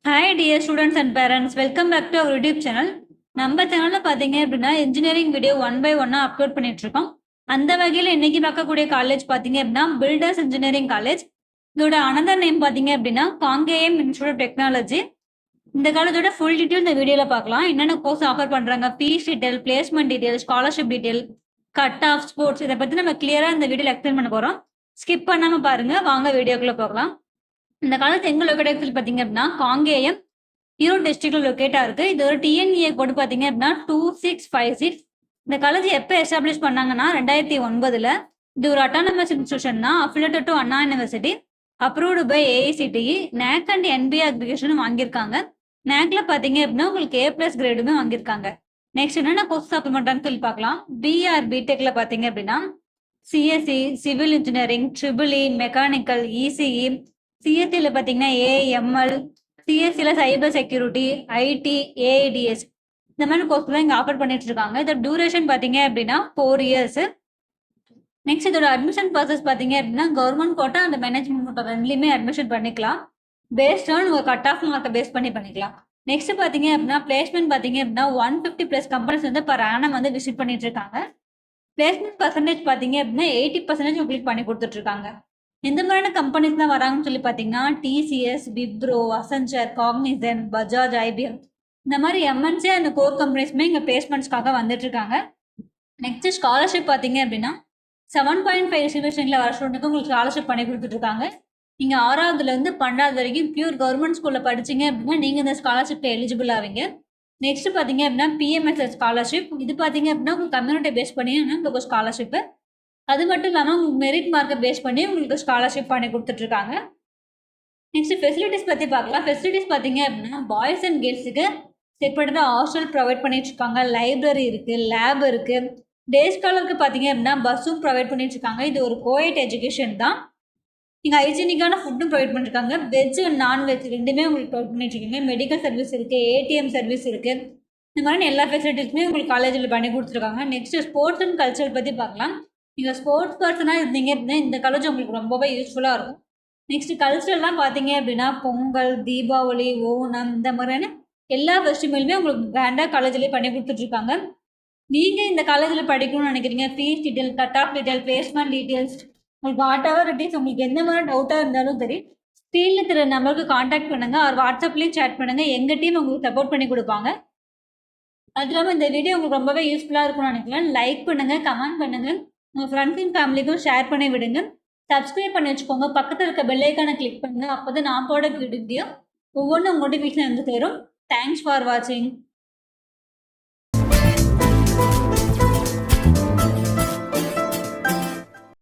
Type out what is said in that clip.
Hi dear students and parents, welcome back to our YouTube channel. நம்ம சேனல்ல பாத்தீங்க அப்படின்னா இன்ஜினியரிங் வீடியோ ஒன் பை ஒன்னா அப்லோட் பண்ணிட்டு இருக்கோம். அந்த வகையில் இன்னைக்கு பார்க்கக்கூடிய காலேஜ் பாத்தீங்க அப்படின்னா பில்டர்ஸ் இன்ஜினியரிங் காலேஜ். இதோட அனதர் நேம் பாத்தீங்க அப்படின்னா காங்கேயம் இன்ஸ்டியூட் ஆஃப் டெக்னாலஜி. இந்த காலேஜோட ஃபுல் டீட்டெயில் இந்த வீடியோல பார்க்கலாம். என்னென்ன கோர்ஸ் ஆஃபர் பண்றாங்க, fees detail, placement detail, scholarship detail, cut off, sports, இதை பத்தி நம்ம கிளியரா இந்த வீடியோல எக்ஸ்பிளைன் பண்ண போறோம். ஸ்கிப் பண்ணாம பாருங்க, வாங்க வீடியோக்குள்ள போகலாம். இந்த காலேஜ் எங்க லொக்கேட் ஆகுது பாத்தீங்க அப்படின்னா காங்கேயம் ஈரோடு டிஸ்ட்ரிக்ட்ல லொக்கேட்டா இருக்கு. இது ஒரு டிஎன்ஏ கோடு பாத்தீங்க அப்படின்னா 2656. இந்த காலேஜ் எப்போ எஸ்டாப்ளிஷ் பண்ணாங்கன்னா 2009. இது ஒரு அட்டானமஸ் இன்ஸ்டியூஷன் தான், affiliated to Anna university, approved by AICTE, NAAC and NBA அக்ரிகேஷனும் வாங்கியிருக்காங்க. நேக்ல பாத்தீங்க அப்படின்னா உங்களுக்கு A+ கிரேடுமே வாங்கியிருக்காங்க. நெக்ஸ்ட் என்னென்ன கோர்ஸ் ஆஃபர் பண்றாங்கன்னு சொல்லி பார்க்கலாம். பிஆர் பிடெக்ல பாத்தீங்க அப்படின்னா CSE, civil engineering, triple E, mechanical, ECE, சிஎஸ்சியில் பார்த்தீங்கன்னா ஏஎம்எல், சிஎஸ்சியில் சைபர் செக்யூரிட்டி, ஐடி, ஏஐடிஎஸ், இந்த மாதிரி கோர்ஸ் தான் இங்கே ஆஃபர் பண்ணிட்டு இருக்காங்க. இதோட டியூரேஷன் பார்த்தீங்க அப்படின்னா 4 years. நெக்ஸ்ட் இதோட அட்மிஷன் ப்ராசஸ் பார்த்தீங்க அப்படின்னா government quota and management quota ரெண்டுலையுமே அட்மிஷன் பண்ணிக்கலாம். பேஸ்ட் ஆன் உங்கள் கட் ஆஃப் மார்க்கை பேஸ் பண்ணி பண்ணிக்கலாம். நெக்ஸ்ட் பார்த்தீங்க அப்படின்னா பிளேஸ்மெண்ட் பார்த்தீங்க அப்படின்னா 150+ கம்பெனிஸ் வந்து பர் ஆனம் வந்து விசிட் பண்ணிட்டு இருக்காங்க. பிளேஸ்மெண்ட் பர்சன்டேஜ் பார்த்தீங்க அப்படின்னா 80% உங்களுக்கு பண்ணி கொடுத்துட்டு இருக்காங்க. எந்த மாதிரியான கம்பெனிஸ் தான் வராங்கன்னு சொல்லி பார்த்தீங்கன்னா TCS, Wipro, Accenture, Cognizant, Bajaj, IBM, இந்த மாதிரி எம்என்சி அண்ட் கோர் கம்பெனிஸ்மே இங்கே பிளேஸ்மெண்ட்ஸ்க்காக வந்துட்டு இருக்காங்க. நெக்ஸ்ட் ஸ்காலர்ஷிப் பார்த்தீங்க அப்படின்னா 7.5 ரிசர்வேஷனில் வர ஸ்டூடெண்ட்டுக்கு உங்களுக்கு ஸ்காலர்ஷிப் பண்ணி கொடுத்துட்ருக்காங்க. நீங்கள் 6வதுலேருந்து 12வது வரைக்கும் பியூர் கவர்மெண்ட் ஸ்கூலில் படிச்சிங்க அப்படின்னா நீங்கள் இந்த ஸ்காலர்ஷிப்பில் எலிஜிபிள் ஆவீங்க. நெக்ஸ்ட் பார்த்தீங்க அப்படின்னா பிஎம்எஸ்எஸ் ஸ்காலர்ஷிப். இது பார்த்தீங்க அப்படின்னா உங்களுக்கு கம்யூனிட்டி பேஸ் பண்ணி உங்களுக்கு ஸ்காலர்ஷிப்பு. அது மட்டும் இல்லாமல் உங்களுக்கு மெரிட் மார்க்கை பேஸ் பண்ணி உங்களுக்கு ஸ்காலர்ஷிப் பண்ணி கொடுத்துட்ருக்காங்க. நெக்ஸ்ட் ஃபெசிலிட்டிஸ் பற்றி பார்க்கலாம். ஃபெசிலிட்டிஸ் பார்த்தீங்க அப்படின்னா பாய்ஸ் அண்ட் கேர்ள்ஸுக்கு செப்பரேட்டாக ஹாஸ்டல் ப்ரொவைட் பண்ணிட்டுருக்காங்க, லைப்ரரி இருக்குது, லேப் இருக்குது. டே ஸ்காலருக்கு பார்த்தீங்க அப்படின்னா பஸ்ஸும் ப்ரொவைட் பண்ணிட்டுருக்காங்க. இது ஒரு கோயட் எஜுகேஷன் தான். இங்கே ஹைஜீனிக்கான ஃபுட்டும் ப்ரொவைட் பண்ணியிருக்காங்க. வெஜ் அண்ட் நான்வெஜ் ரெண்டுமே உங்களுக்கு ப்ரொவைட் பண்ணிட்டுருக்கீங்க. மெடிக்கல் சர்வீஸ் இருக்குது, ஏடிஎம் சர்வீஸ் இருக்குது. இந்த மாதிரி எல்லா ஃபெசிலிட்டிஸுமே உங்களுக்கு காலேஜில் பண்ணி கொடுத்துருக்காங்க. நெக்ஸ்ட் ஸ்போர்ட்ஸ் அண்ட் கல்ச்சர் பற்றி பார்க்கலாம். நீங்கள் ஸ்போர்ட்ஸ் பர்சனாக இருந்தீங்க அப்படின்னா இந்த காலேஜ் உங்களுக்கு ரொம்பவே யூஸ்ஃபுல்லாக இருக்கும். நெக்ஸ்ட் கல்ச்சர்லாம் பார்த்தீங்க அப்படின்னா பொங்கல், தீபாவளி, ஓணம், இந்த மாதிரியான எல்லா ஃபெஸ்டிவலுமே உங்களுக்கு கிராண்டாக காலேஜ்லேயே பண்ணி கொடுத்துட்ருக்காங்க. நீங்கள் இந்த காலேஜில் படிக்கணும்னு நினைக்கிறீங்க, fees detail, cut off detail, placement details, உங்களுக்கு வாட் எவர் இட் இஸ், உங்களுக்கு எந்த மாதிரி டவுட்டாக இருந்தாலும் சரி ஸ்க்ரீனில் தெரிய நம்பருக்கு காண்டாக்ட் பண்ணுங்கள். அவர் வாட்ஸ்அப்லேயும் சேட் பண்ணுங்கள். எங்கள் டீம் உங்களுக்கு சப்போர்ட் பண்ணி கொடுப்பாங்க. அது இல்லாமல் இந்த வீடியோ உங்களுக்கு ரொம்பவே யூஸ்ஃபுல்லாக இருக்கும்னு நினைக்கிறேன். லைக் பண்ணுங்கள், கமெண்ட் பண்ணுங்கள், உங்கள் ஃப்ரெண்ட்ஸ் அண்ட் ஃபேமிலிக்கும் ஷேர் பண்ணி விடுங்க. சப்ஸ்கிரைப் பண்ணி வச்சுக்கோங்க. பக்கத்தில் இருக்க பெல் ஐக்கானை கிளிக் பண்ணுங்கள். அப்போ தான் நான் போட வீடியோ ஒவ்வொன்றும் நோட்டிஃபிகேஷன் வந்து சேரும். தேங்க்ஸ் ஃபார் வாட்சிங்.